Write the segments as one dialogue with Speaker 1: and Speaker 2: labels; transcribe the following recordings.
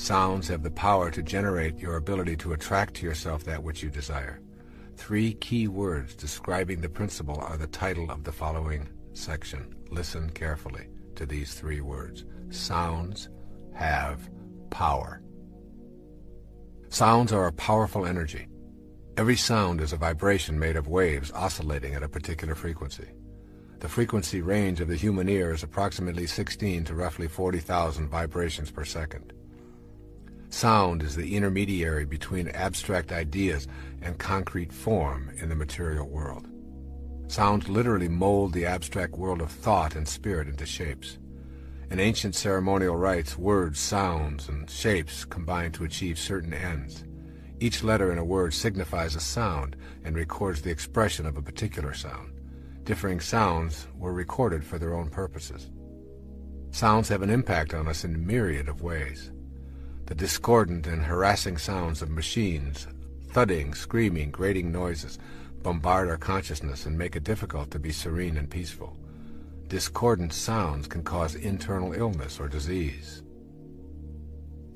Speaker 1: Sounds have the power to generate your ability to attract to yourself that which you desire. 3 key words describing the principle are the title of the following section. Listen carefully to these 3 words. Sounds have power. Sounds are a powerful energy. Every sound is a vibration made of waves oscillating at a particular frequency. The frequency range of the human ear is approximately 16 to roughly 40,000 vibrations per second. Sound is the intermediary between abstract ideas and concrete form in the material world. Sounds literally mold the abstract world of thought and spirit into shapes. In ancient ceremonial rites, words, sounds, and shapes combine to achieve certain ends. Each letter in a word signifies a sound and records the expression of a particular sound. Differing sounds were recorded for their own purposes. Sounds have an impact on us in a myriad of ways. The discordant and harassing sounds of machines, thudding, screaming, grating noises, bombard our consciousness and make it difficult to be serene and peaceful. Discordant sounds can cause internal illness or disease.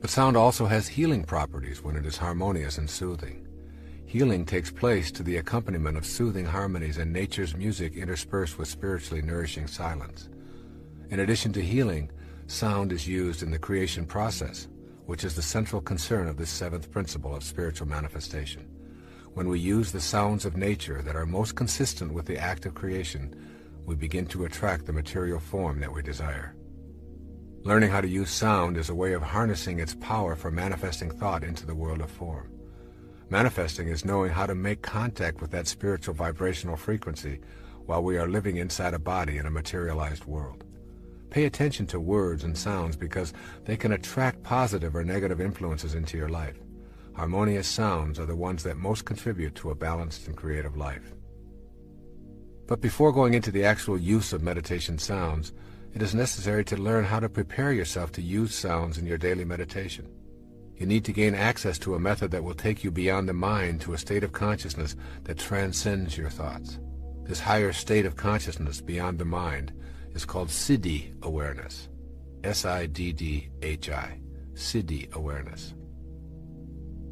Speaker 1: But sound also has healing properties when it is harmonious and soothing. Healing takes place to the accompaniment of soothing harmonies and nature's music interspersed with spiritually nourishing silence. In addition to healing, sound is used in the creation process, which is the central concern of this 7th principle of spiritual manifestation. When we use the sounds of nature that are most consistent with the act of creation, we begin to attract the material form that we desire. Learning how to use sound is a way of harnessing its power for manifesting thought into the world of form. Manifesting is knowing how to make contact with that spiritual vibrational frequency while we are living inside a body in a materialized world. Pay attention to words and sounds because they can attract positive or negative influences into your life. Harmonious sounds are the ones that most contribute to a balanced and creative life. But before going into the actual use of meditation sounds, it is necessary to learn how to prepare yourself to use sounds in your daily meditation. You need to gain access to a method that will take you beyond the mind to a state of consciousness that transcends your thoughts. This higher state of consciousness beyond the mind is called Siddhi awareness. S-I-D-D-H-I. Siddhi awareness.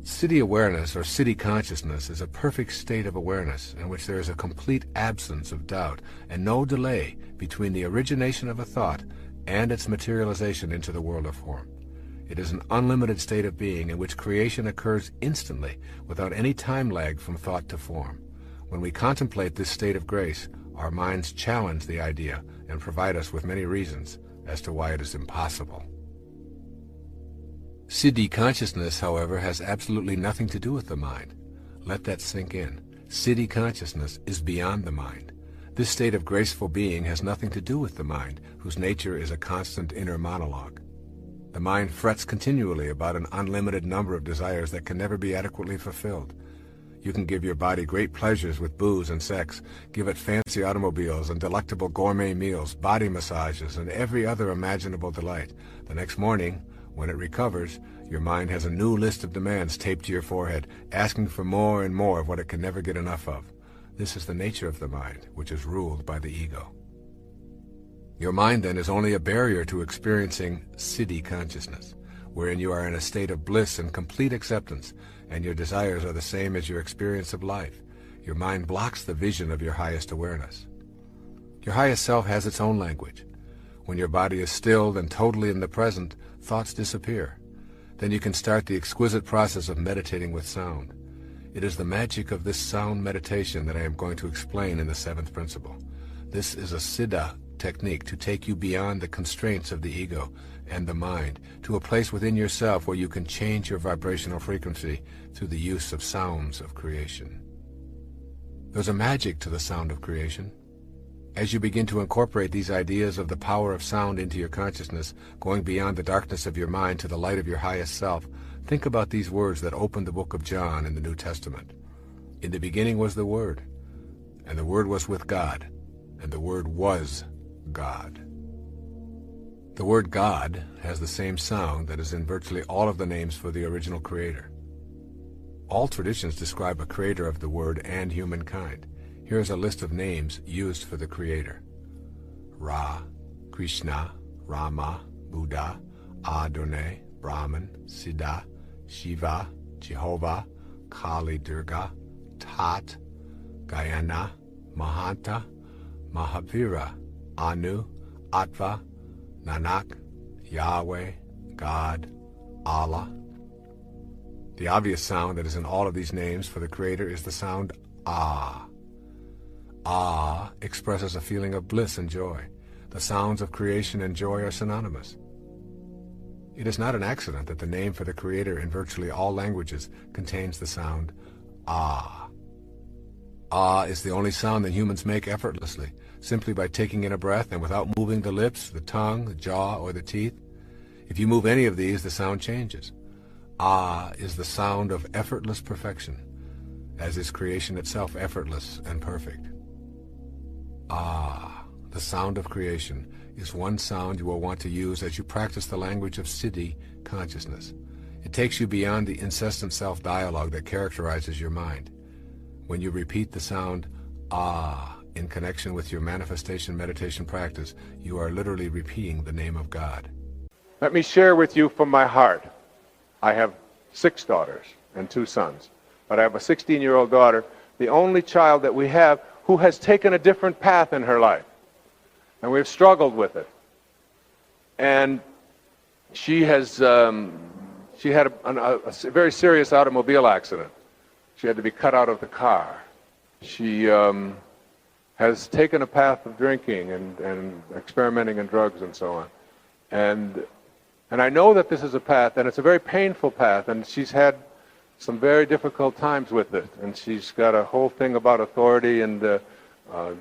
Speaker 1: Siddhi awareness or Siddhi consciousness is a perfect state of awareness in which there is a complete absence of doubt and no delay between the origination of a thought and its materialization into the world of form. It is an unlimited state of being in which creation occurs instantly without any time lag from thought to form. When we contemplate this state of grace, our minds challenge the idea and provide us with many reasons as to why it is impossible. Siddhi consciousness, however, has absolutely nothing to do with the mind. Let that sink in. Siddhi consciousness is beyond the mind. This state of graceful being has nothing to do with the mind, whose nature is a constant inner monologue. The mind frets continually about an unlimited number of desires that can never be adequately fulfilled. You can give your body great pleasures with booze and sex, give it fancy automobiles and delectable gourmet meals, body massages, and every other imaginable delight. The next morning, when it recovers, your mind has a new list of demands taped to your forehead, asking for more and more of what it can never get enough of. This is the nature of the mind, which is ruled by the ego. Your mind, then, is only a barrier to experiencing Siddhi consciousness, wherein you are in a state of bliss and complete acceptance, and your desires are the same as your experience of life. Your mind blocks the vision of your highest awareness. Your highest self has its own language. When your body is stilled and totally in the present, thoughts disappear. Then you can start the exquisite process of meditating with sound. It is the magic of this sound meditation that I am going to explain in the 7th principle. This is a Siddha technique to take you beyond the constraints of the ego and the mind to a place within yourself where you can change your vibrational frequency through the use of sounds of creation. There's a magic to the sound of creation. As you begin to incorporate these ideas of the power of sound into your consciousness, going beyond the darkness of your mind to the light of your highest self, think about these words that open the book of John in the New Testament. In the beginning was the Word, and the Word was with God, and the Word was God. The word God has the same sound that is in virtually all of the names for the original creator. All traditions describe a creator of the Word and humankind. Here is a list of names used for the creator: Ra, Krishna, Rama, Buddha, Adonai, Brahman, Siddha, Shiva, Jehovah, Kali Durga, Tat, Gayana, Mahanta, Mahavira, Anu, Atva, Nanak, Yahweh, God, Allah. The obvious sound that is in all of these names for the Creator is the sound Ah. Ah expresses a feeling of bliss and joy. The sounds of creation and joy are synonymous. It is not an accident that the name for the Creator in virtually all languages contains the sound Ah. Ah is the only sound that humans make effortlessly, simply by taking in a breath and without moving the lips, the tongue, the jaw, or the teeth. If you move any of these, the sound changes. Ah is the sound of effortless perfection, as is creation itself effortless and perfect. Ah, the sound of creation, is one sound you will want to use as you practice the language of Siddhi consciousness. It takes you beyond the incessant self-dialogue that characterizes your mind. When you repeat the sound Ah in connection with your manifestation meditation practice, you are literally repeating the name of God.
Speaker 2: Let me share with you from my heart. I have 6 daughters and 2 sons, but I have a 16-year-old daughter, the only child that we have, who has taken a different path in her life. And we've struggled with it. And she had a very serious automobile accident. She had to be cut out of the car. She has taken a path of drinking and experimenting in drugs and so on. And I know that this is a path, and it's a very painful path, and she's had some very difficult times with it. And she's got a whole thing about authority and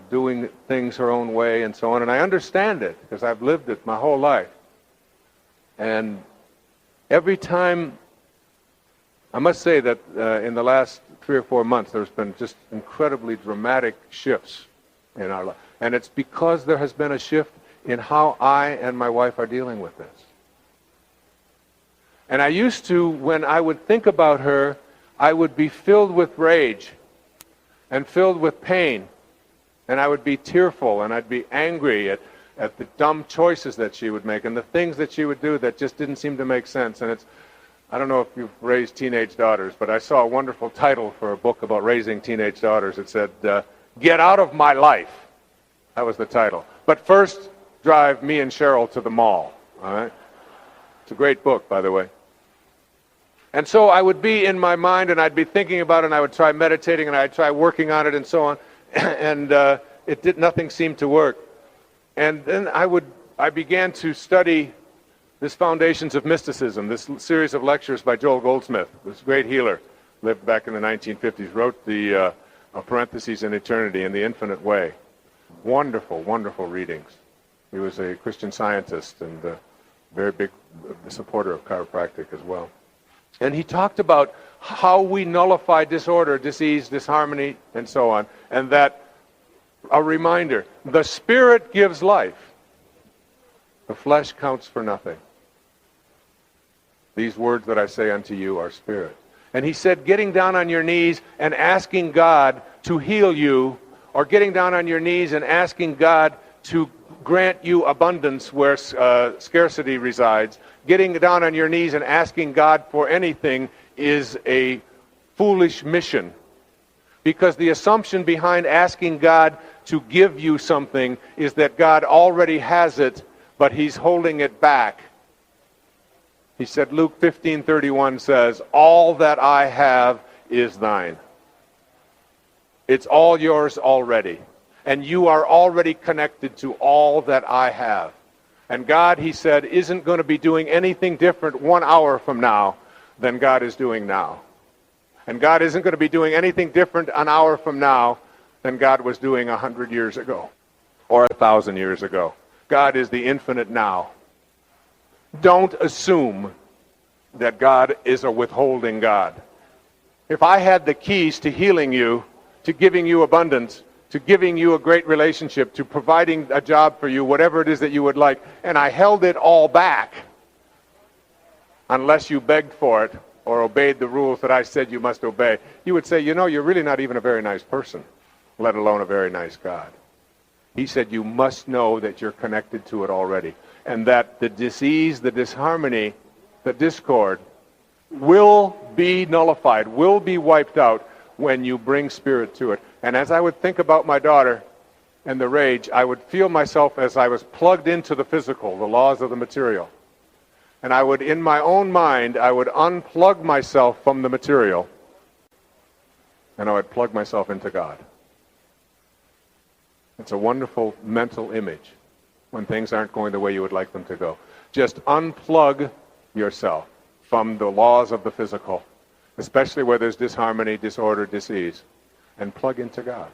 Speaker 2: doing things her own way and so on. And I understand it, because I've lived it my whole life. And every time, I must say that in the last 3 or 4 months, there's been just incredibly dramatic shifts in our life. And it's because there has been a shift in how I and my wife are dealing with this. And I used to, when I would think about her, I would be filled with rage and filled with pain. And I would be tearful, and I'd be angry at the dumb choices that she would make and the things that she would do that just didn't seem to make sense. And I don't know if you've raised teenage daughters, but I saw a wonderful title for a book about raising teenage daughters. It said, Get Out of My Life. That was the title. But first, drive me and Cheryl to the mall. All right? It's a great book, by the way. And so I would be in my mind, and I'd be thinking about it, and I would try meditating, and I'd try working on it, and so on. And nothing seemed to work. And then I began to study this Foundations of Mysticism, this series of lectures by Joel Goldsmith, this great healer, lived back in the 1950s, wrote the Parentheses in Eternity in the Infinite Way. Wonderful, wonderful readings. He was a Christian Scientist and a very big supporter of chiropractic as well. And he talked about how we nullify disorder, disease, disharmony, and so on. And that, a reminder, the spirit gives life. The flesh counts for nothing. These words that I say unto you are spirit. And he said, getting down on your knees and asking God to heal you, or getting down on your knees and asking God to grant you abundance where scarcity resides, getting down on your knees and asking God for anything is a foolish mission. Because the assumption behind asking God to give you something is that God already has it, but he's holding it back. He said, Luke 15:31 says, all that I have is thine. It's all yours already. And you are already connected to all that I have. And God, he said, isn't going to be doing anything different 1 hour from now than God is doing now. And God isn't going to be doing anything different an hour from now than God was doing 100 years ago or 1,000 years ago. God is the infinite now. Don't assume that God is a withholding God. If I had the keys to healing you, to giving you abundance, to giving you a great relationship, to providing a job for you, whatever it is that you would like, and I held it all back, unless you begged for it or obeyed the rules that I said you must obey, you would say, you know, you're really not even a very nice person, let alone a very nice God. He said you must know that you're connected to it already, and that the disease, the disharmony, the discord, will be nullified, will be wiped out when you bring spirit to it. And as I would think about my daughter and the rage, I would feel myself as I was plugged into the physical, the laws of the material. And I would, in my own mind, I would unplug myself from the material, and I would plug myself into God. It's a wonderful mental image when things aren't going the way you would like them to go. Just unplug yourself from the laws of the physical, especially where there's disharmony, disorder, disease, and plug into God.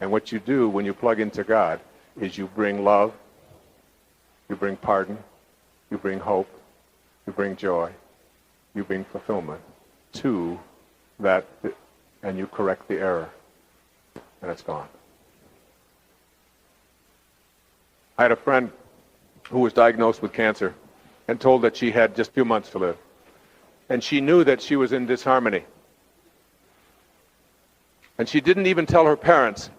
Speaker 2: And what you do when you plug into God is you bring love, you bring pardon, you bring hope, you bring joy, you bring fulfillment to that, and you correct the error, and it's gone. I had a friend who was diagnosed with cancer and told that she had just a few months to live. And she knew that she was in disharmony. And she didn't even tell her parents.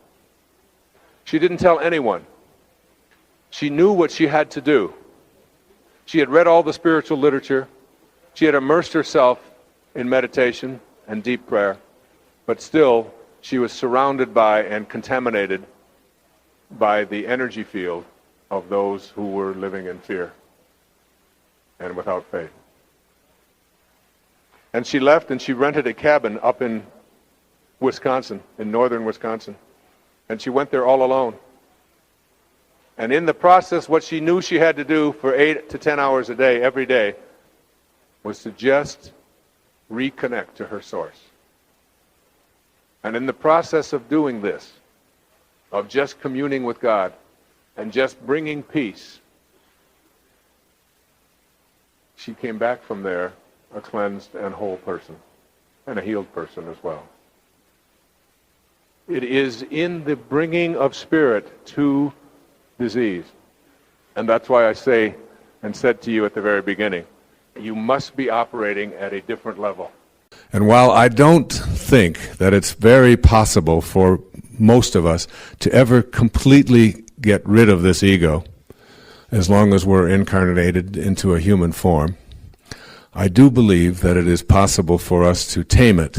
Speaker 2: She didn't tell anyone. She knew what she had to do. She had read all the spiritual literature. She had immersed herself in meditation and deep prayer. But still, she was surrounded by and contaminated by the energy field of those who were living in fear and without faith. And she left and she rented a cabin up in Wisconsin, in northern Wisconsin. And she went there all alone. And in the process, what she knew she had to do for 8 to 10 hours a day, every day, was to just reconnect to her source. And in the process of doing this, of just communing with God and just bringing peace, she came back from there a cleansed and whole person, and a healed person as well. It is in the bringing of spirit to disease. And that's why I say and said to you at the very beginning, you must be operating at a different level.
Speaker 1: And while I don't think that it's very possible for most of us to ever completely get rid of this ego, as long as we're incarnated into a human form, I do believe that it is possible for us to tame it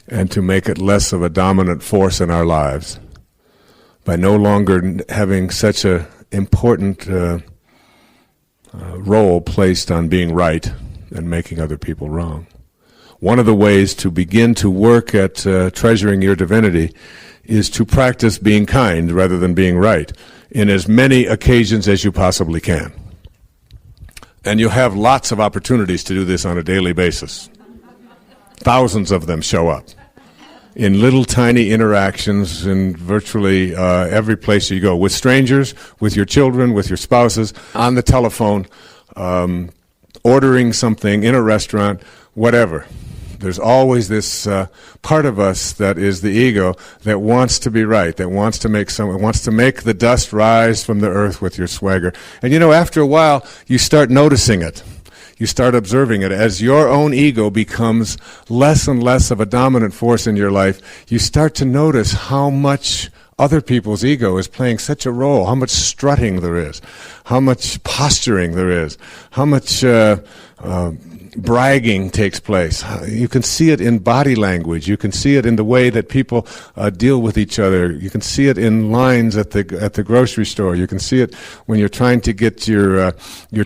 Speaker 1: and to make it less of a dominant force in our lives by no longer having such an important role placed on being right and making other people wrong. One of the ways to begin to work at treasuring your divinity is to practice being kind rather than being right in as many occasions as you possibly can. And you have lots of opportunities to do this on a daily basis. Thousands of them show up in little tiny interactions in virtually every place you go, with strangers, with your children, with your spouses, on the telephone, ordering something in a restaurant, whatever. There's always this part of us that is the ego that wants to be right, that wants to make the dust rise from the earth with your swagger. And you know, after a while, you start noticing it. You start observing it. As your own ego becomes less and less of a dominant force in your life, you start to notice how much other people's ego is playing such a role, how much strutting there is, how much posturing there is, how much bragging takes place. You can see it in body language. You can see it in the way that people deal with each other. You can see it in lines at the grocery store. You can see it when you're trying to get your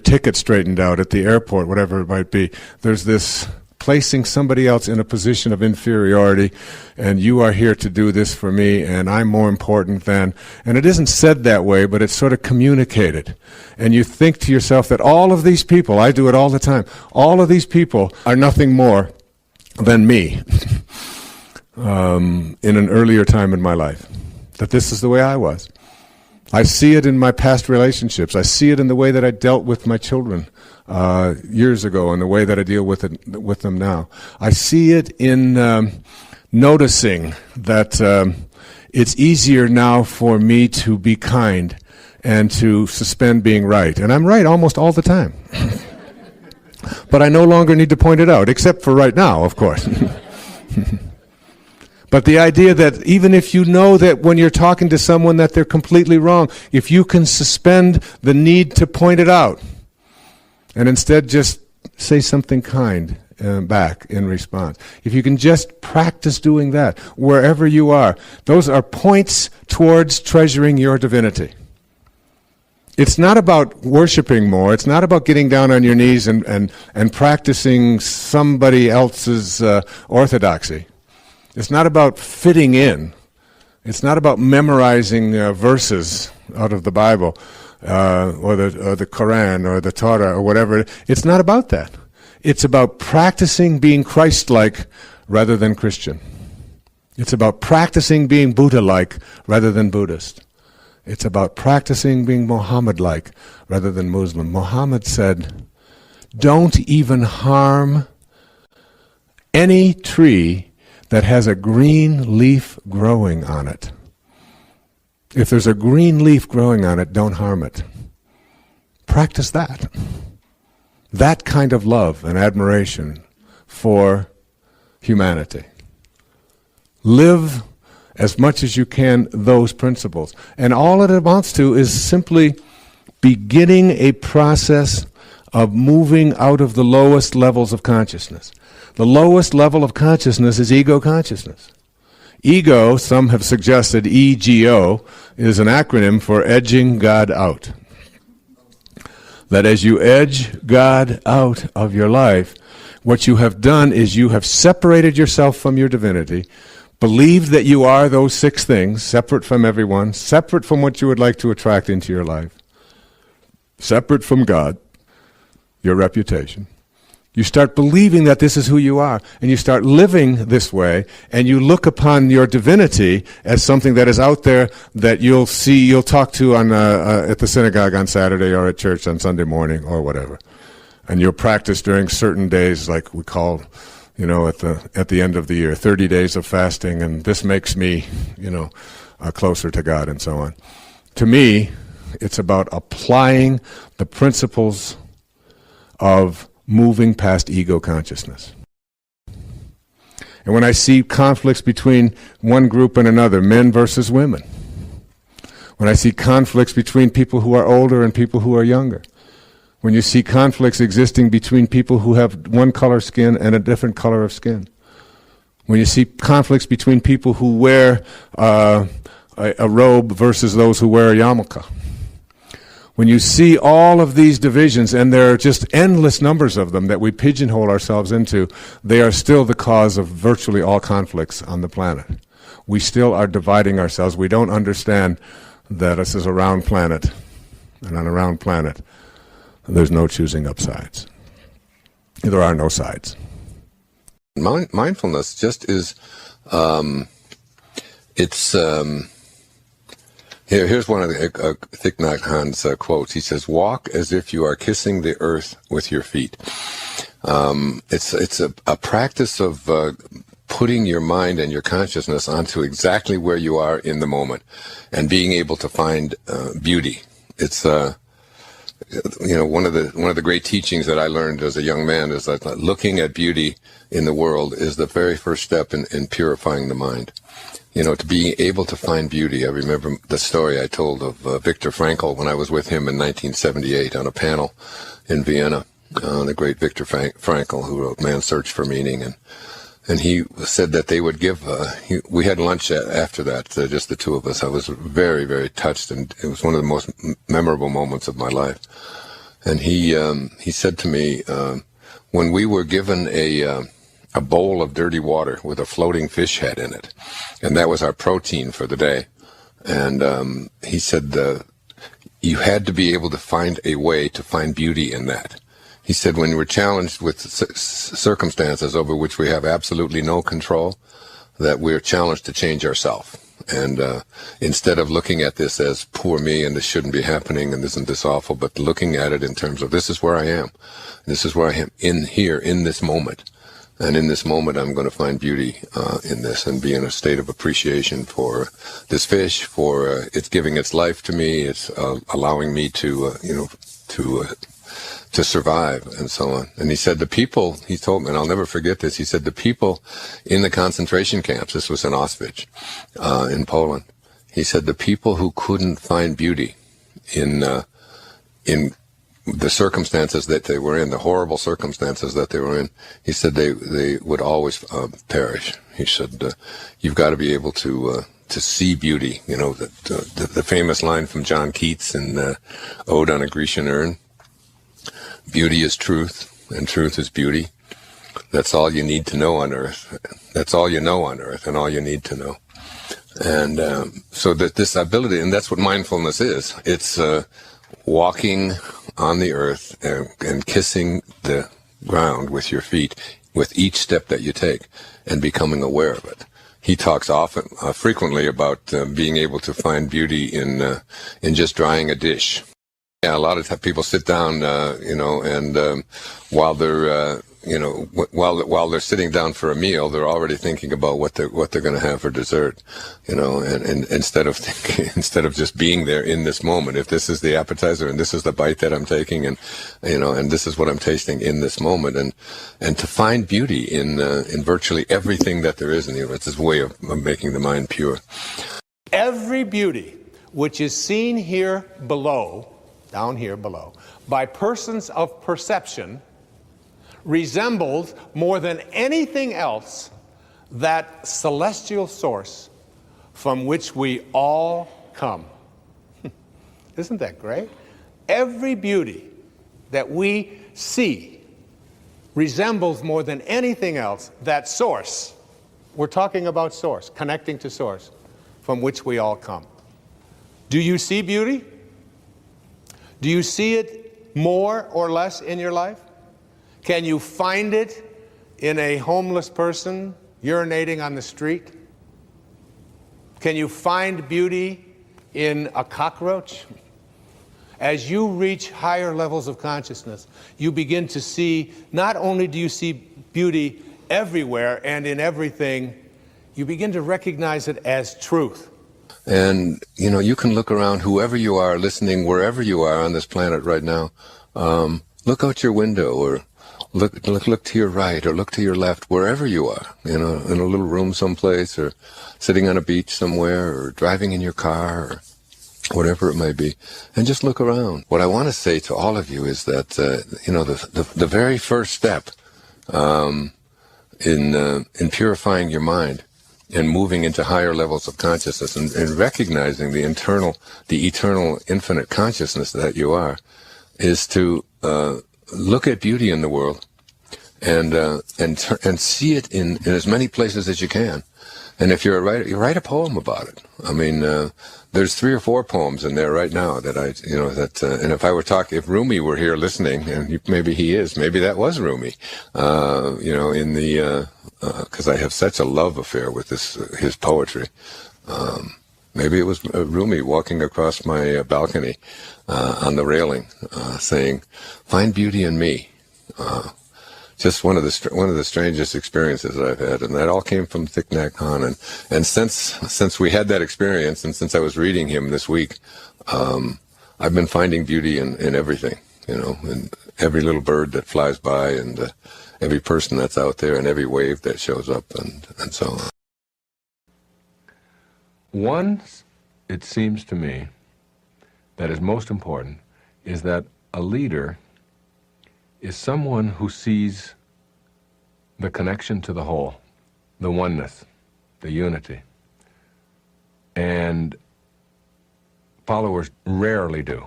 Speaker 1: ticket straightened out at the airport, whatever it might be. There's this placing somebody else in a position of inferiority, and you are here to do this for me, and I'm more important than. And it isn't said that way, but it's sort of communicated. And you think to yourself that all of these people, I do it all the time, all of these people are nothing more than me in an earlier time in my life. That this is the way I was. I see it in my past relationships. I see it in the way that I dealt with my children years ago and the way that I deal with them now. I see it in noticing that it's easier now for me to be kind and to suspend being right. And I'm right almost all the time. But I no longer need to point it out, except for right now, of course. But the idea that even if you know that when you're talking to someone that they're completely wrong, if you can suspend the need to point it out and instead just say something kind back in response. If you can just practice doing that wherever you are, those are points towards treasuring your divinity. It's not about worshiping more. It's not about getting down on your knees and practicing somebody else's orthodoxy. It's not about fitting in. It's not about memorizing verses out of the Bible or the Quran or the Torah or whatever. It's not about that. It's about practicing being Christ-like rather than Christian. It's about practicing being Buddha-like rather than Buddhist. It's about practicing being Muhammad-like rather than Muslim. Muhammad said, don't even harm any tree that has a green leaf growing on it. If there's a green leaf growing on it, don't harm it. Practice that. That kind of love and admiration for humanity. Live as much as you can those principles. And all it amounts to is simply beginning a process of moving out of the lowest levels of consciousness. The lowest level of consciousness is ego consciousness. Ego, some have suggested EGO, is an acronym for edging God out. That as you edge God out of your life, what you have done is you have separated yourself from your divinity, believed that you are those 6 things, separate from everyone, separate from what you would like to attract into your life, separate from God, your reputation. You start believing that this is who you are, and you start living this way, and you look upon your divinity as something that is out there that you'll see, you'll talk to on at the synagogue on Saturday or at church on Sunday morning or whatever. And you'll practice during certain days, like we call, at the end of the year, 30 days of fasting, and this makes me, closer to God and so on. To me, it's about applying the principles of moving past ego consciousness. And when I see conflicts between one group and another, men versus women, when I see conflicts between people who are older and people who are younger, when you see conflicts existing between people who have one color skin and a different color of skin, when you see conflicts between people who wear a robe versus those who wear a yarmulke, when you see all of these divisions, and there are just endless numbers of them that we pigeonhole ourselves into, they are still the cause of virtually all conflicts on the planet. We still are dividing ourselves. We don't understand that this is a round planet, and on a round planet, there's no choosing up sides. There are no sides.
Speaker 3: Mindfulness just is, Here's one of the Thich Nhat Hanh's quotes. He says, walk as if you are kissing the earth with your feet. It's a practice of putting your mind and your consciousness onto exactly where you are in the moment and being able to find beauty. It's one of the great teachings that I learned as a young man is that looking at beauty in the world is the very first step in purifying the mind. To be able to find beauty. I remember the story I told of Viktor Frankl when I was with him in 1978 on a panel in Vienna, the great Viktor Frankl, who wrote Man's Search for Meaning. And he said that they would give, we had lunch after that, just the two of us. I was very, very touched, and it was one of the most memorable moments of my life. And he said to me, when we were given a bowl of dirty water with a floating fish head in it, and that was our protein for the day. And he said you had to be able to find a way to find beauty in that. He said when we're challenged with circumstances over which we have absolutely no control, that we're challenged to change ourselves. And instead of looking at this as poor me and this shouldn't be happening and isn't this awful, but looking at it in terms of this is where I am. This is where I am in here, in this moment. And in this moment, I'm going to find beauty in this and be in a state of appreciation for this fish, for it's giving its life to me. It's allowing me to survive and so on. And he said the people, he told me, and I'll never forget this, he said the people in the concentration camps, this was in Auschwitz, in Poland, he said the people who couldn't find beauty in the circumstances that they were in, the horrible circumstances that they were in, he said they would always perish. He said, you've got to be able to see beauty. You know, the famous line from John Keats in Ode on a Grecian Urn, beauty is truth, and truth is beauty. That's all you need to know on earth. That's all you know on earth, and all you need to know. And so that this ability, and that's what mindfulness is. It's walking on the earth and kissing the ground with your feet with each step that you take and becoming aware of it. He talks frequently about being able to find beauty in just drying a dish. Yeah, a lot of people sit down, and while they're while they're sitting down for a meal, they're already thinking about what they're going to have for dessert, and instead of just being there in this moment. If this is the appetizer and this is the bite that I'm taking, and this is what I'm tasting in this moment, and to find beauty in virtually everything that there is in you. It's this way of making the mind pure.
Speaker 2: Every beauty which is seen here below, down here below, by persons of perception resembles more than anything else that celestial source from which we all come. Isn't that great? Every beauty that we see resembles more than anything else that source. We're talking about source, connecting to source, from which we all come. Do you see beauty? Do you see it more or less in your life? Can you find it in a homeless person urinating on the street? Can you find beauty in a cockroach? As you reach higher levels of consciousness, you begin to see, not only do you see beauty everywhere and in everything, you begin to recognize it as truth.
Speaker 3: And, you can look around, whoever you are, listening, wherever you are on this planet right now, look out your window, or look to your right, or look to your left, wherever you are, in a little room someplace, or sitting on a beach somewhere, or driving in your car, or whatever it may be, and just look around. What I want to say to all of you is that, the very first step in purifying your mind and moving into higher levels of consciousness and recognizing the eternal, infinite consciousness that you are, is to look at beauty in the world and see it in as many places as you can. And if you're a writer, you write a poem about it. I mean, there's 3 or 4 poems in there right now that and if I were if Rumi were here listening, and maybe he is, maybe that was Rumi, because I have such a love affair with his poetry. Maybe it was Rumi walking across my balcony on the railing, saying, "Find beauty in me." Just one of the strangest experiences that I've had, and that all came from Thich Nhat Hanh. And since we had that experience, and since I was reading him this week, I've been finding beauty in everything, in every little bird that flies by, and every person that's out there, and every wave that shows up, and so on.
Speaker 1: One, it seems to me, that is most important is that a leader is someone who sees the connection to the whole, the oneness, the unity. And followers rarely do.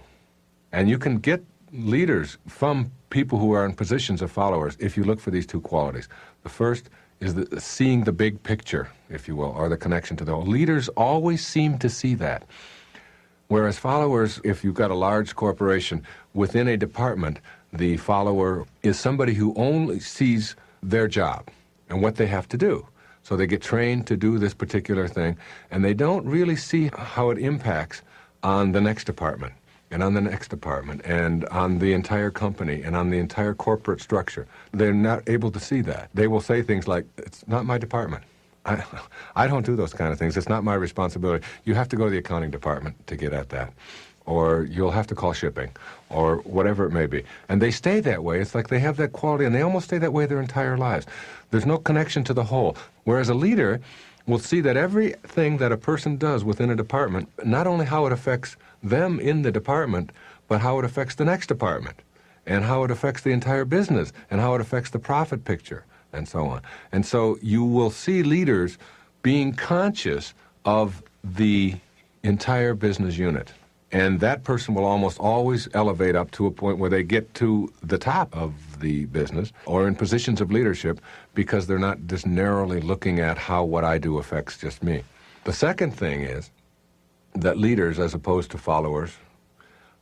Speaker 1: And you can get leaders from people who are in positions of followers if you look for these 2 qualities. The first is seeing the big picture, if you will, or the connection to the whole. Leaders always seem to see that. Whereas followers, if you've got a large corporation, within a department, the follower is somebody who only sees their job and what they have to do. So they get trained to do this particular thing, and they don't really see how it impacts on the next department, and on the next department, and on the entire company, and on the entire corporate structure. They're not able to see that. They will say things like, "It's not my department. I don't do those kind of things. It's not my responsibility. You have to go to the accounting department to get at that. Or you'll have to call shipping, or whatever it may be." And they stay that way. It's like they have that quality, and they almost stay that way their entire lives. There's no connection to the whole. Whereas a leader will see that everything that a person does within a department, not only how it affects them in the department, but how it affects the next department, and how it affects the entire business, and how it affects the profit picture, and so on. And so you will see leaders being conscious of the entire business unit. And that person will almost always elevate up to a point where they get to the top of the business or in positions of leadership because they're not just narrowly looking at how what I do affects just me. The second thing is that leaders, as opposed to followers,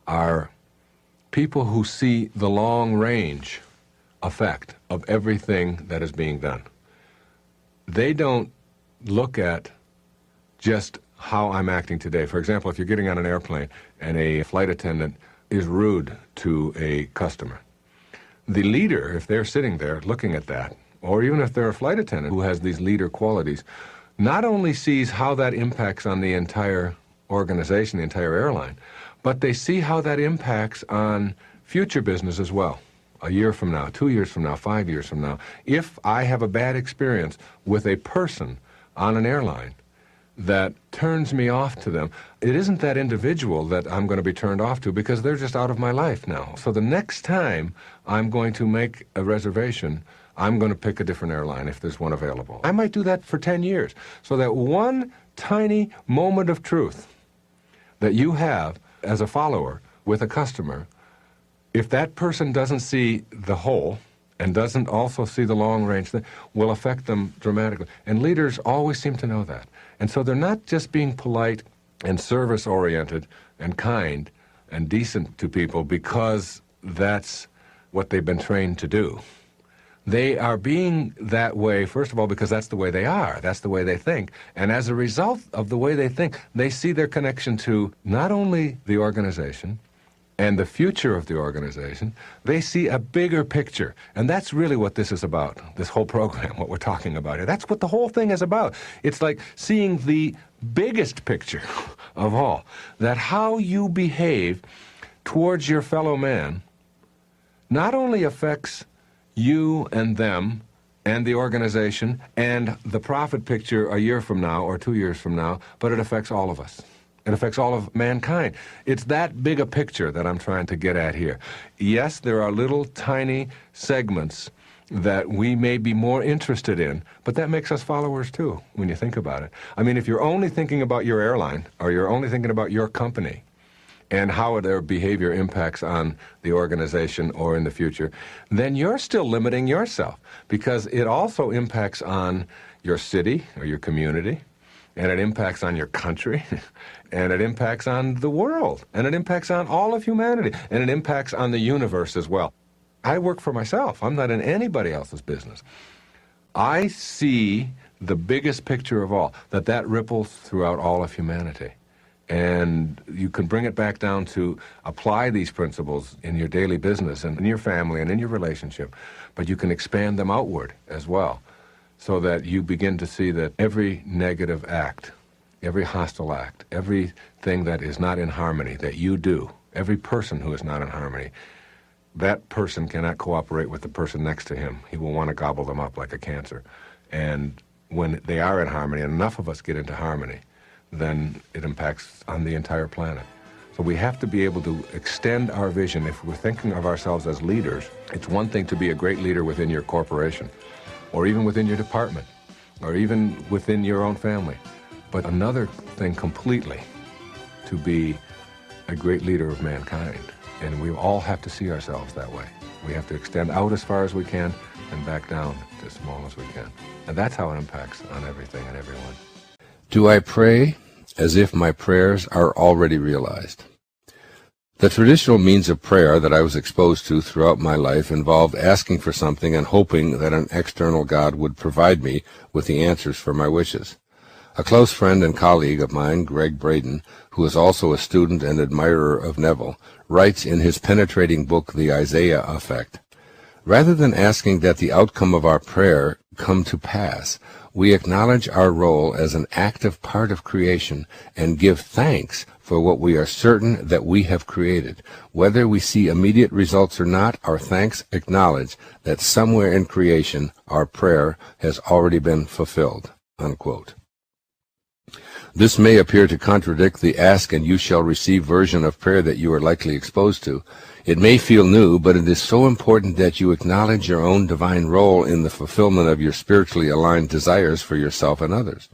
Speaker 1: are people who see the long-range effect of everything that is being done. They don't look at just how I'm acting today. For example, if you're getting on an airplane and a flight attendant is rude to a customer, the leader, if they're sitting there looking at that, or even if they're a flight attendant who has these leader qualities, not only sees how that impacts on the entire organization, the entire airline, but they see how that impacts on future business as well. A year from now, 2 years from now, 5 years from now. If I have a bad experience with a person on an airline that turns me off to them, it isn't that individual that I'm going to be turned off to because they're just out of my life now. So the next time I'm going to make a reservation, I'm going to pick a different airline if there's one available. I might do that for 10 years. So that one tiny moment of truth that you have as a follower with a customer, if that person doesn't see the whole and doesn't also see the long-range thing, will affect them dramatically. And leaders always seem to know that. And so they're not just being polite and service-oriented and kind and decent to people because that's what they've been trained to do. They are being that way, first of all, because that's the way they are. That's the way they think. And as a result of the way they think, they see their connection to not only the organization and the future of the organization, they see a bigger picture. And that's really what this is about, this whole program, what we're talking about here. That's what the whole thing is about. It's like seeing the biggest picture of all, that how you behave towards your fellow man not only affects you and them and the organization and the profit picture a year from now or 2 years from now, but it affects all of us. It affects all of mankind. It's that big a picture that I'm trying to get at here. Yes, there are little tiny segments that we may be more interested in, but that makes us followers too, when you think about it. I mean, if you're only thinking about your airline or you're only thinking about your company and how their behavior impacts on the organization or in the future, then you're still limiting yourself because it also impacts on your city or your community, and it impacts on your country, and it impacts on the world, and it impacts on all of humanity, and it impacts on the universe as well. I work for myself. I'm not in anybody else's business. I see the biggest picture of all, that ripples throughout all of humanity. And you can bring it back down to apply these principles in your daily business and in your family and in your relationship, but you can expand them outward as well, so that you begin to see that every negative act, every hostile act, everything that is not in harmony that you do, every person who is not in harmony, that person cannot cooperate with the person next to him. He will want to gobble them up like a cancer. And when they are in harmony, and enough of us get into harmony, then it impacts on the entire planet. So we have to be able to extend our vision. If we're thinking of ourselves as leaders, it's one thing to be a great leader within your corporation, or even within your department, or even within your own family. But another thing completely to be a great leader of mankind. And we all have to see ourselves that way. We have to extend out as far as we can and back down as small as we can. And that's how it impacts on everything and everyone.
Speaker 3: Do I pray as if my prayers are already realized? The traditional means of prayer that I was exposed to throughout my life involved asking for something and hoping that an external God would provide me with the answers for my wishes. A close friend and colleague of mine, Greg Braden, who is also a student and admirer of Neville, writes in his penetrating book, The Isaiah Effect, "Rather than asking that the outcome of our prayer come to pass, we acknowledge our role as an active part of creation and give thanks for what we are certain that we have created. Whether we see immediate results or not, our thanks acknowledge that somewhere in creation our prayer has already been fulfilled." Unquote. This may appear to contradict the ask and you shall receive version of prayer that you are likely exposed to. It may feel new, but it is so important that you acknowledge your own divine role in the fulfillment of your spiritually aligned desires for yourself and others.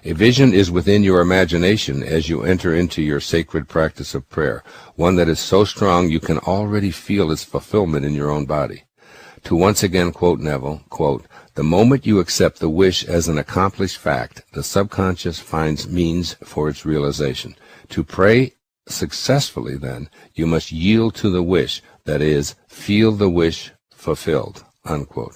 Speaker 3: A vision is within your imagination as you enter into your sacred practice of prayer, one that is so strong you can already feel its fulfillment in your own body. To once again quote Neville, quote, "The moment you accept the wish as an accomplished fact, the subconscious finds means for its realization. To pray successfully, then, you must yield to the wish, that is, feel the wish fulfilled," unquote.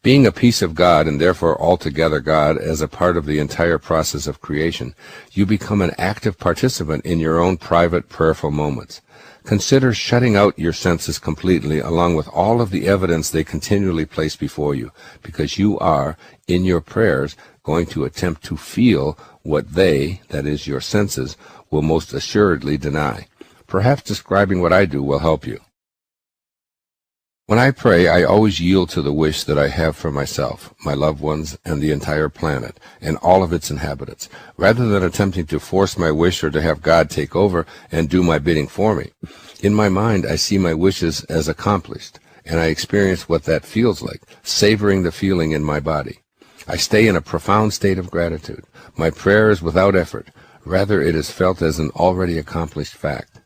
Speaker 3: Being a piece of God, and therefore altogether God, as a part of the entire process of creation, you become an active participant in your own private prayerful moments. Consider shutting out your senses completely, along with all of the evidence they continually place before you, because you are, in your prayers, going to attempt to feel what they, that is, your senses, will most assuredly deny. Perhaps describing what I do will help you. When I pray, I always yield to the wish that I have for myself, my loved ones, and the entire planet, and all of its inhabitants, rather than attempting to force my wish or to have God take over and do my bidding for me. In my mind, I see my wishes as accomplished, and I experience what that feels like, savoring the feeling in my body. I stay in a profound state of gratitude. My prayer is without effort. Rather, it is felt as an already accomplished fact.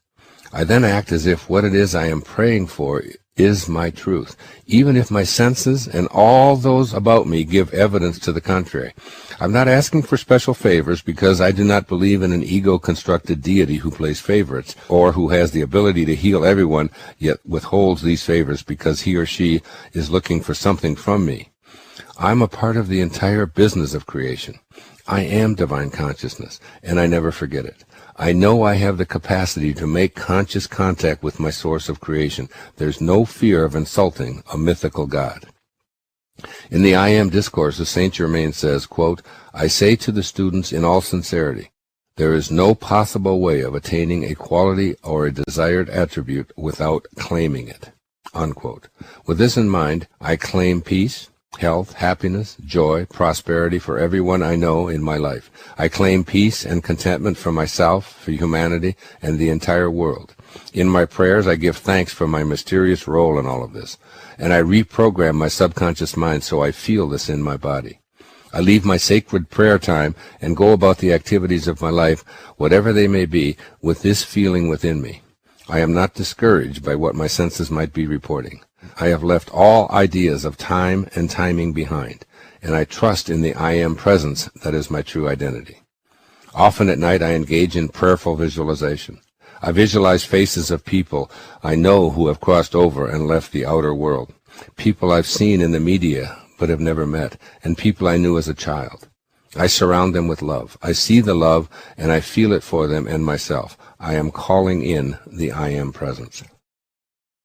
Speaker 3: I then act as if what it is I am praying for is my truth, even if my senses and all those about me give evidence to the contrary. I'm not asking for special favors because I do not believe in an ego-constructed deity who plays favorites, or who has the ability to heal everyone, yet withholds these favors because he or she is looking for something from me. I'm a part of the entire business of creation. I am divine consciousness, and I never forget it. I know I have the capacity to make conscious contact with my source of creation. There's no fear of insulting a mythical God. In the I Am Discourses, Saint Germain says, quote, "I say to the students in all sincerity, there is no possible way of attaining a quality or a desired attribute without claiming it," unquote. With this in mind, I claim peace, health, happiness, joy, prosperity for everyone I know in my life. I claim peace and contentment for myself, for humanity, and the entire world. In my prayers, I give thanks for my mysterious role in all of this, and I reprogram my subconscious mind so I feel this in my body. I leave my sacred prayer time and go about the activities of my life, whatever they may be, with this feeling within me. I am not discouraged by what my senses might be reporting. I have left all ideas of time and timing behind, and I trust in the I Am presence that is my true identity. Often at night I engage in prayerful visualization. I visualize faces of people I know who have crossed over and left the outer world, people I've seen in the media but have never met, and people I knew as a child. I surround them with love. I see the love, and I feel it for them and myself. I am calling in the I Am presence.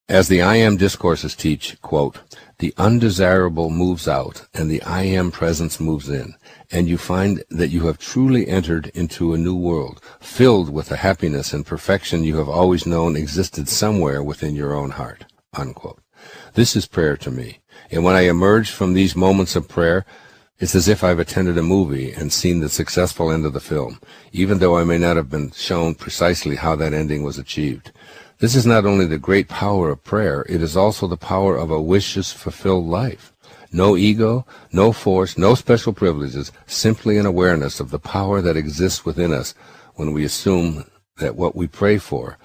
Speaker 3: As the I Am Discourses teach, quote, "The undesirable moves out, and the I Am presence moves in, and you find that you have truly entered into a new world, filled with the happiness and perfection you have always known existed somewhere within your own heart," unquote. This is prayer to me, and when I emerge from these moments of prayer, it's as if I've attended a movie and seen the successful end of the film, even though I may not have been shown precisely how that ending was achieved. This is not only the great power of prayer, it is also the power of a wishes-fulfilled life. No ego, no force, no special privileges, simply an awareness of the power that exists within us when we assume that what we pray for,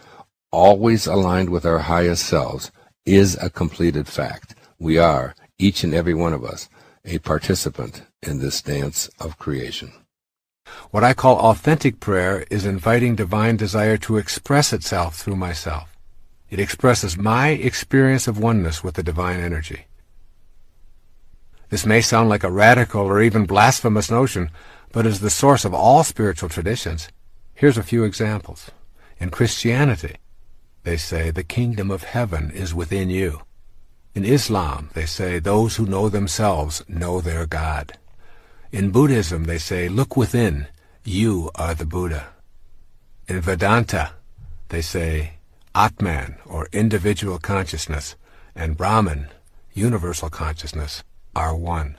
Speaker 3: always aligned with our highest selves, is a completed fact. We are, each and every one of us, a participant in this dance of creation.
Speaker 1: What I call authentic prayer is inviting divine desire to express itself through myself. It expresses my experience of oneness with the divine energy. This may sound like a radical or even blasphemous notion, but is the source of all spiritual traditions. Here's a few examples. In Christianity, they say the kingdom of heaven is within you. In Islam, they say those who know themselves know their God. In Buddhism, they say, look within, you are the Buddha. In Vedanta, they say, Atman, or individual consciousness, and Brahman, universal consciousness, are one.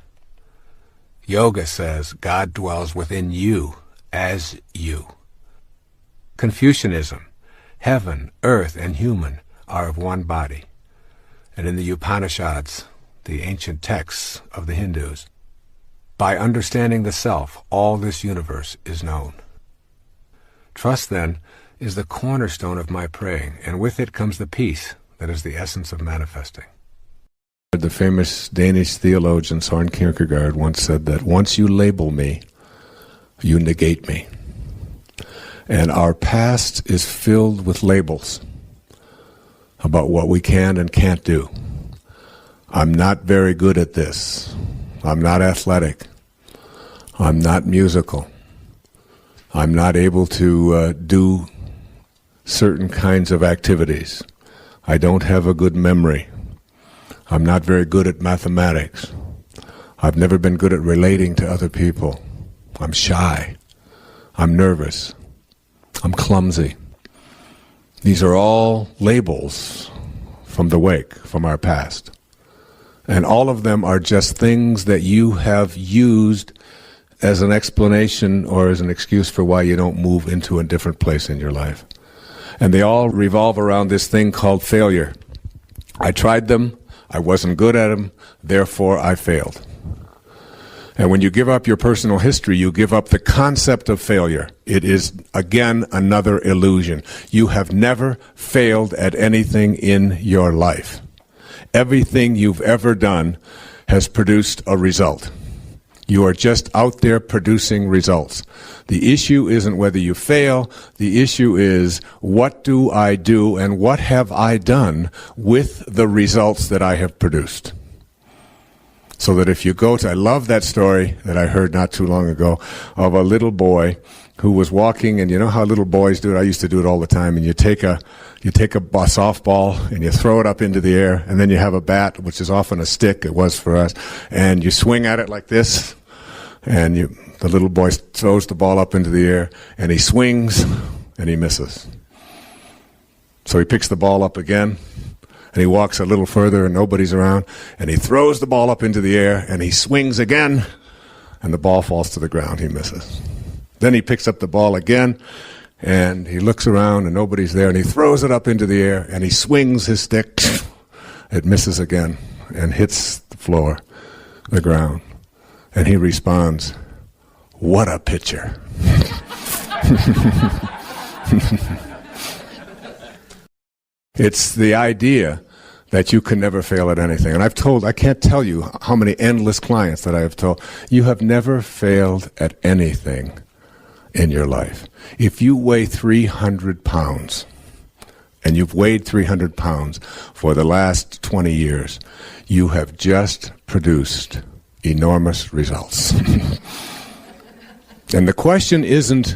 Speaker 1: Yoga says God dwells within you as you. Confucianism, heaven, earth, and human are of one body. And in the Upanishads, the ancient texts of the Hindus, by understanding the self, all this universe is known. Trust, then, is the cornerstone of my praying, and with it comes the peace that is the essence of manifesting. The famous Danish theologian Søren Kierkegaard once said that once you label me, you negate me. And our past is filled with labels about what we can and can't do. I'm not very good at this. I'm not athletic. I'm not musical. I'm not able to do certain kinds of activities. I don't have a good memory. I'm not very good at mathematics. I've never been good at relating to other people. I'm shy. I'm nervous. I'm clumsy. These are all labels from the wake, from our past. And all of them are just things that you have used as an explanation or as an excuse for why you don't move into a different place in your life. And they all revolve around this thing called failure. I tried them, I wasn't good at them, therefore I failed. And when you give up your personal history, you give up the concept of failure. It is, again, another illusion. You have never failed at anything in your life. Everything you've ever done has produced a result. You are just out there producing results. The issue isn't whether you fail. The issue is, what do I do and what have I done with the results that I have produced? So that if you go to, I love that story that I heard not too long ago of a little boy who was walking, and you know how little boys do it? I used to do it all the time. And you take a softball and you throw it up into the air, and then you have a bat, which is often a stick, it was for us, and you swing at it like this, and the little boy throws the ball up into the air, and he swings, and he misses. So he picks the ball up again, and he walks a little further, and nobody's around, and he throws the ball up into the air, and he swings again, and the ball falls to the ground. He misses. Then he picks up the ball again, and he looks around, and nobody's there, and he throws it up into the air, and he swings his stick. It misses again and hits the floor, the ground. And he responds, "What a pitcher." It's the idea that you can never fail at anything. And I can't tell you how many endless clients that I have told, you have never failed at anything in your life. If you weigh 300 pounds, and you've weighed 300 pounds for the last 20 years, you have just produced enormous results. And the question isn't,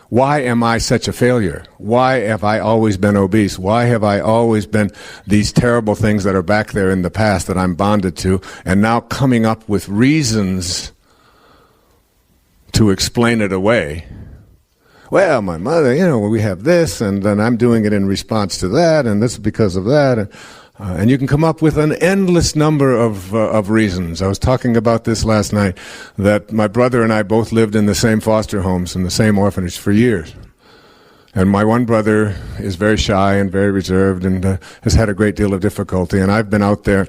Speaker 1: why am I such a failure? Why have I always been obese? Why have I always been these terrible things that are back there in the past that I'm bonded to, and now coming up with reasons to explain it away? Well, my mother, we have this, and then I'm doing it in response to that, and this is because of that. And you can come up with an endless number of reasons. I was talking about this last night, that my brother and I both lived in the same foster homes in the same orphanage for years. And my one brother is very shy and very reserved and has had a great deal of difficulty. And I've been out there,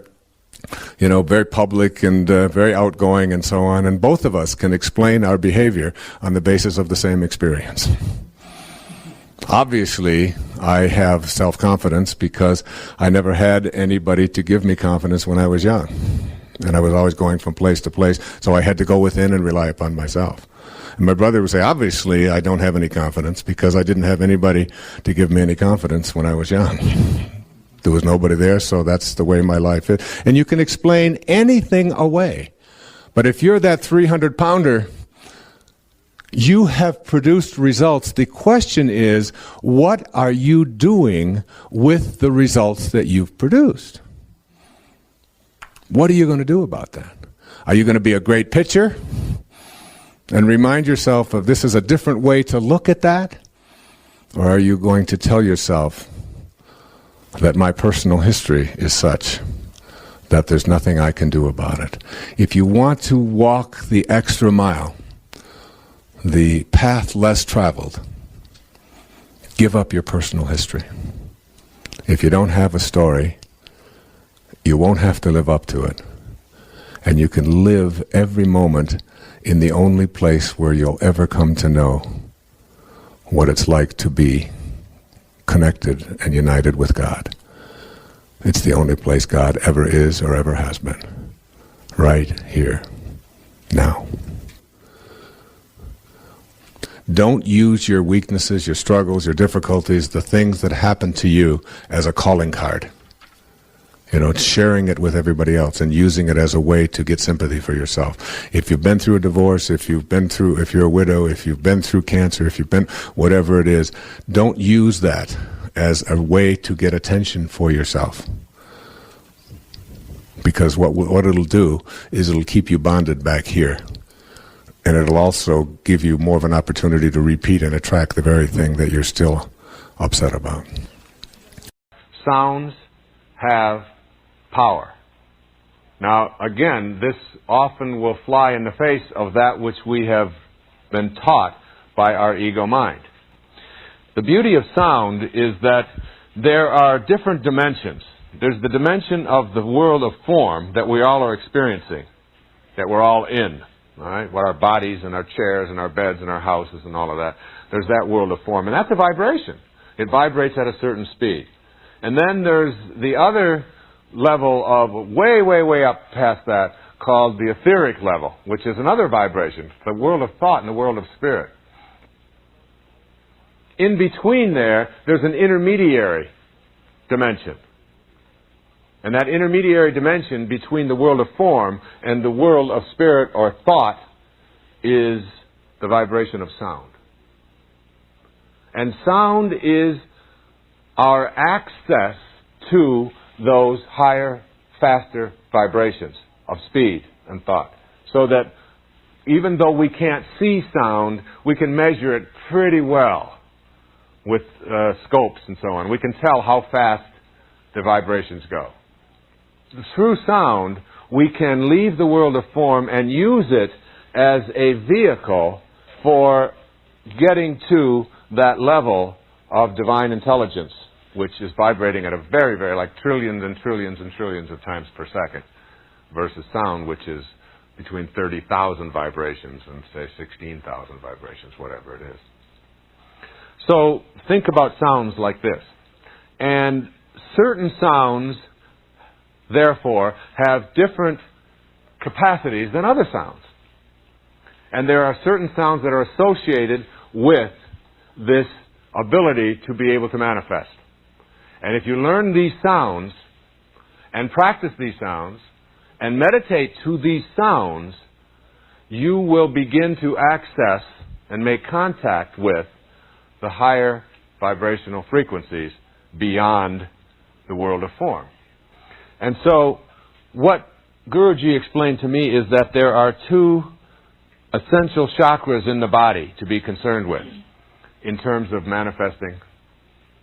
Speaker 1: very public and very outgoing and so on. And both of us can explain our behavior on the basis of the same experience. Obviously, I have self-confidence because I never had anybody to give me confidence when I was young. And I was always going from place to place, so I had to go within and rely upon myself. And my brother would say, obviously, I don't have any confidence because I didn't have anybody to give me any confidence when I was young. There was nobody there, so that's the way my life is. And you can explain anything away. But if you're that 300-pounder, you have produced results. The question is, what are you doing with the results that you've produced? What are you going to do about that? Are you going to be a great pitcher and remind yourself of this is a different way to look at that? Or are you going to tell yourself that my personal history is such that there's nothing I can do about it? If you want to walk the extra mile, the path less traveled. Give up your personal history. If you don't have a story, you won't have to live up to it. And you can live every moment in the only place where you'll ever come to know what it's like to be connected and united with God. It's the only place God ever is or ever has been. Right here, now. Don't use your weaknesses, your struggles, your difficulties, the things that happen to you as a calling card. Sharing it with everybody else and using it as a way to get sympathy for yourself. If you've been through a divorce, if you're a widow, if you've been through cancer, if you've been whatever it is, don't use that as a way to get attention for yourself. Because what it'll do is it'll keep you bonded back here. And it'll also give you more of an opportunity to repeat and attract the very thing that you're still upset about.
Speaker 2: Sounds have power. Now, again, this often will fly in the face of that which we have been taught by our ego mind. The beauty of sound is that there are different dimensions. There's the dimension of the world of form that we all are experiencing, that we're all in, all right? What our bodies and our chairs and our beds and our houses and all of that. There's that world of form, and that's a vibration. It vibrates at a certain speed. And then there's the other level of way, way, way up past that called the etheric level, which is another vibration, the world of thought and the world of spirit. In between there's an intermediary dimension. And that intermediary dimension between the world of form and the world of spirit or thought is the vibration of sound. And sound is our access to those higher, faster vibrations of speed and thought. So that even though we can't see sound, we can measure it pretty well with scopes and so on. We can tell how fast the vibrations go. Through sound, we can leave the world of form and use it as a vehicle for getting to that level of divine intelligence, which is vibrating at a very, very, like trillions and trillions and trillions of times per second, versus sound, which is between 30,000 vibrations and, say, 16,000 vibrations, whatever it is. So think about sounds like this. And certain sounds, therefore, have different capacities than other sounds. And there are certain sounds that are associated with this ability to be able to manifest. And if you learn these sounds and practice these sounds and meditate to these sounds, you will begin to access and make contact with the higher vibrational frequencies beyond the world of form. And so what Guruji explained to me is that there are two essential chakras in the body to be concerned with in terms of manifesting.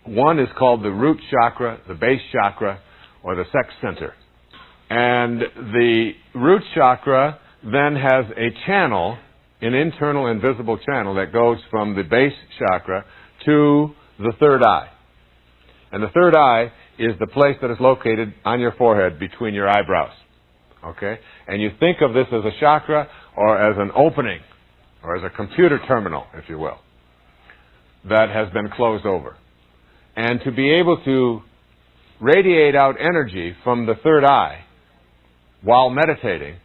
Speaker 2: One is called the root chakra, the base chakra, or the sex center. And the root chakra then has a channel, an internal invisible channel that goes from the base chakra to the third eye. And the third eye is the place that is located on your forehead between your eyebrows. Okay? And you think of this as a chakra or as an opening or as a computer terminal, if you will, that has been closed over. And to be able to radiate out energy from the third eye while meditating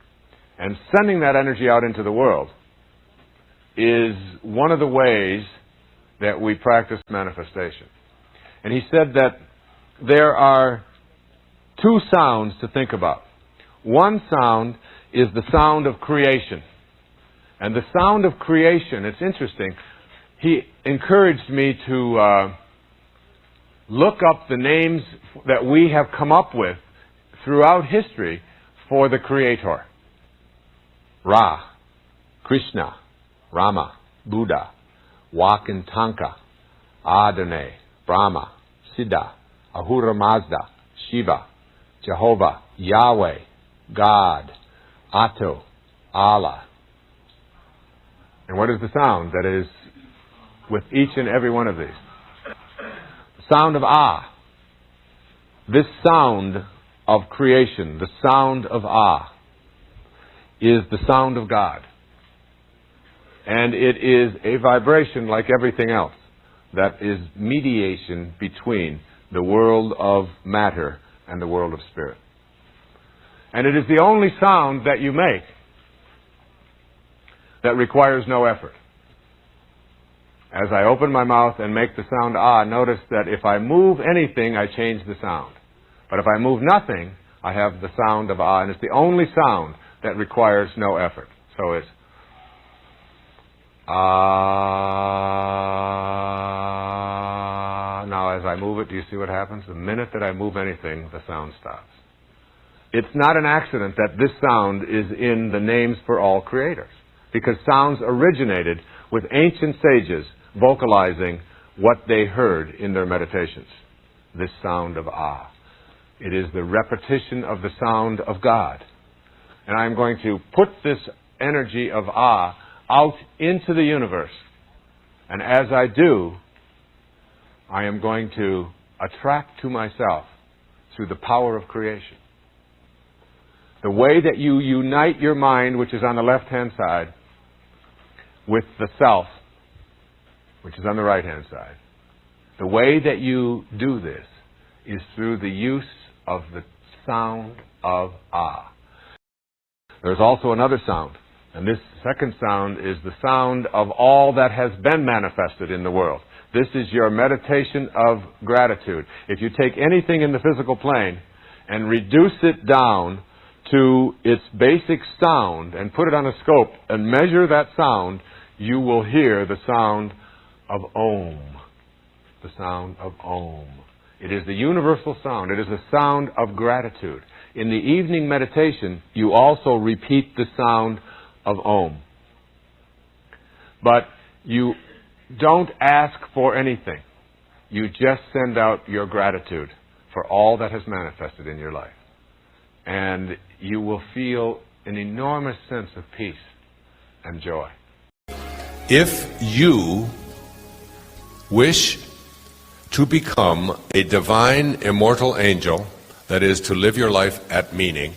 Speaker 2: and sending that energy out into the world is one of the ways that we practice manifestation. And he said that there are two sounds to think about. One sound is the sound of creation. And the sound of creation, it's interesting, he encouraged me to look up the names that we have come up with throughout history for the Creator. Ra, Krishna, Rama, Buddha, Wakantanka, Adonai, Brahma, Siddha, Ahura Mazda, Shiva, Jehovah, Yahweh, God, Atto, Allah. And what is the sound that is with each and every one of these? The sound of Ah. This sound of creation, the sound of Ah, is the sound of God. And it is a vibration like everything else that is mediation between the world of matter and the world of spirit. And it is the only sound that you make that requires no effort. As I open my mouth and make the sound Ah, notice that if I move anything, I change the sound. But if I move nothing, I have the sound of Ah, and it's the only sound that requires no effort. So it's Ah. Now as I move it, do you see what happens? The minute that I move anything, the sound stops. It's not an accident that this sound is in the names for all creators, because sounds originated with ancient sages vocalizing what they heard in their meditations. This sound of Ah. It is the repetition of the sound of God. And I'm going to put this energy of Ah out into the universe. And as I do, I am going to attract to myself through the power of creation. The way that you unite your mind, which is on the left-hand side, with the self, which is on the right-hand side. The way that you do this is through the use of the sound of Ah. There's also another sound, and this second sound is the sound of all that has been manifested in the world. This is your meditation of gratitude. If you take anything in the physical plane and reduce it down to its basic sound and put it on a scope and measure that sound, you will hear the sound of Om. The sound of Om. It is the universal sound. It is the sound of gratitude. In the evening meditation, you also repeat the sound of Om. But you don't ask for anything. You just send out your gratitude for all that has manifested in your life. And you will feel an enormous sense of peace and joy.
Speaker 1: If you wish to become a divine immortal angel, that is, to live your life at meaning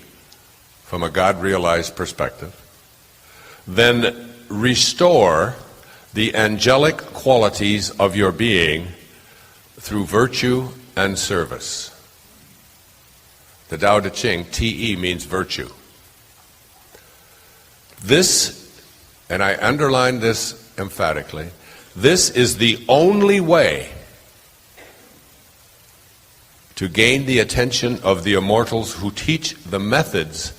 Speaker 1: from a God-realized perspective, then restore the angelic qualities of your being through virtue and service. The Tao Te Ching, Te means virtue. This, and I underline this emphatically, this is the only way to gain the attention of the immortals who teach the methods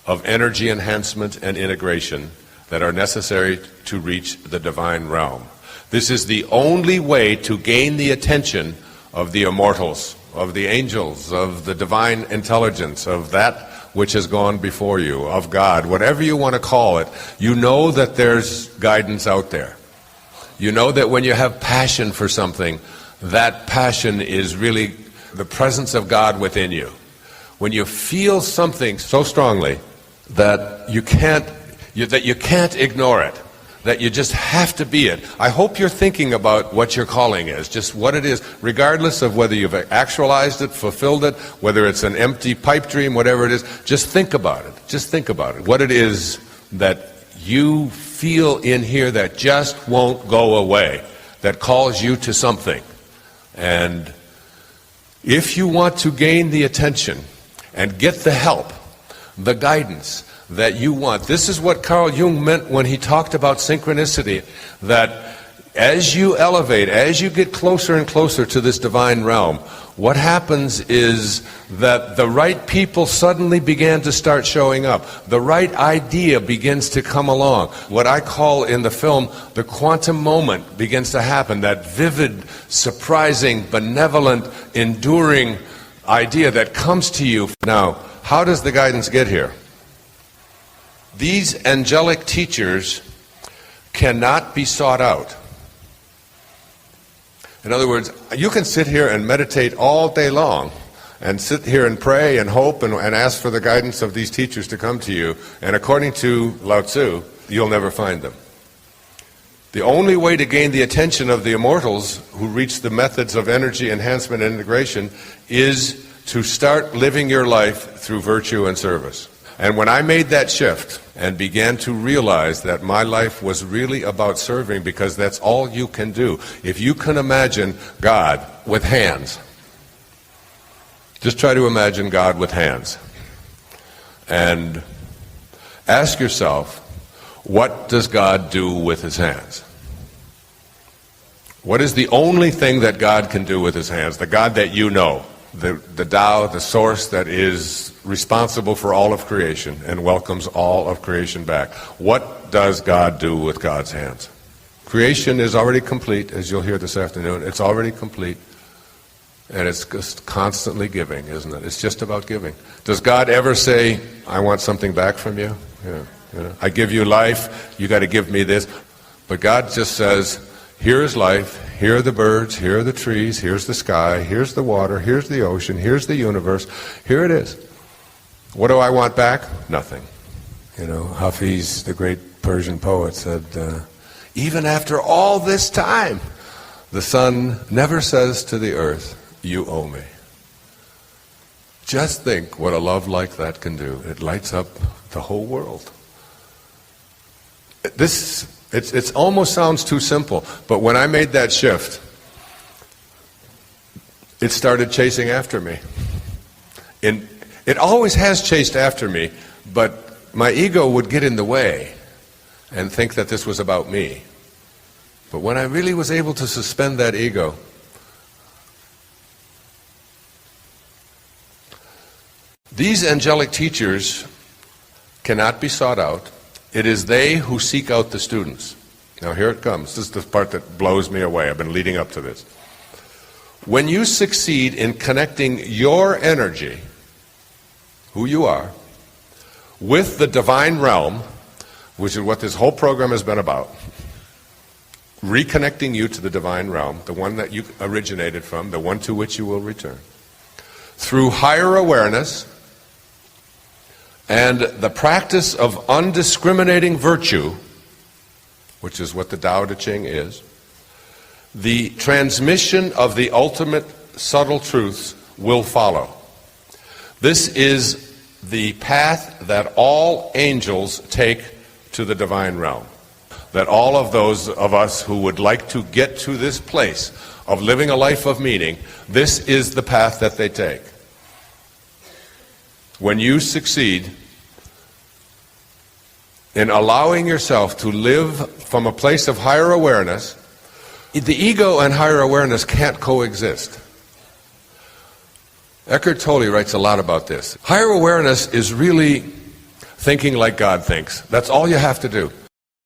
Speaker 1: of energy enhancement and integration that are necessary to reach the divine realm. This is the only way to gain the attention of the immortals, of the angels, of the divine intelligence, of that which has gone before you, of God, whatever you want to call it. You know that there's guidance out there. You know that when you have passion for something, that passion is really the presence of God within you. When you feel something so strongly that you can't ignore it, that you just have to be it. I hope you're thinking about what your calling is, just what it is, regardless of whether you've actualized it, fulfilled it, whether it's an empty pipe dream, whatever it is. Just think about it. Just think about it. What it is that you feel in here that just won't go away, that calls you to something. And if you want to gain the attention and get the help, the guidance that you want, this is what Carl Jung meant when he talked about synchronicity, that as you elevate, as you get closer and closer to this divine realm, what happens is that the right people suddenly began to start showing up. The right idea begins to come along. What I call in the film, the quantum moment begins to happen. That vivid, surprising, benevolent, enduring idea that comes to you. Now, how does the guidance get here? These angelic teachers cannot be sought out. In other words, you can sit here and meditate all day long and sit here and pray and hope and ask for the guidance of these teachers to come to you, and according to Lao Tzu, you'll never find them. The only way to gain the attention of the immortals who reach the methods of energy enhancement and integration is to start living your life through virtue and service. And when I made that shift and began to realize that my life was really about serving, because that's all you can do. If you can imagine God with hands, just try to imagine God with hands. And ask yourself, what does God do with his hands? What is the only thing that God can do with his hands? The God that you know, the Tao, the source that is responsible for all of creation and welcomes all of creation back. What does God do with God's hands? Creation is already complete, as you'll hear this afternoon. It's already complete. And it's just constantly giving, isn't it? It's just about giving. Does God ever say, I want something back from you? Yeah. I give you life, you got to give me this. But God just says, here is life, here are the birds, here are the trees, here's the sky, here's the water, here's the ocean, here's the universe, here it is. What do I want back? Nothing. Hafiz, the great Persian poet, said, even after all this time, the sun never says to the earth, you owe me. Just think what a love like that can do. It lights up the whole world. It almost sounds too simple, but when I made that shift, it started chasing after me. And it always has chased after me, but my ego would get in the way and think that this was about me. But when I really was able to suspend that ego, these angelic teachers cannot be sought out. It is they who seek out the students. Now here it comes. This is the part that blows me away. I've been leading up to this. When you succeed in connecting your energy, who you are, with the divine realm, which is what this whole program has been about, reconnecting you to the divine realm, the one that you originated from, the one to which you will return, through higher awareness and the practice of undiscriminating virtue, which is what the Tao Te Ching is, the transmission of the ultimate subtle truths will follow. This is the path that all angels take to the divine realm. That all of those of us who would like to get to this place of living a life of meaning, this is the path that they take. When you succeed in allowing yourself to live from a place of higher awareness, the ego and higher awareness can't coexist. Eckhart Tolle writes a lot about this. Higher awareness is really thinking like God thinks. That's all you have to do.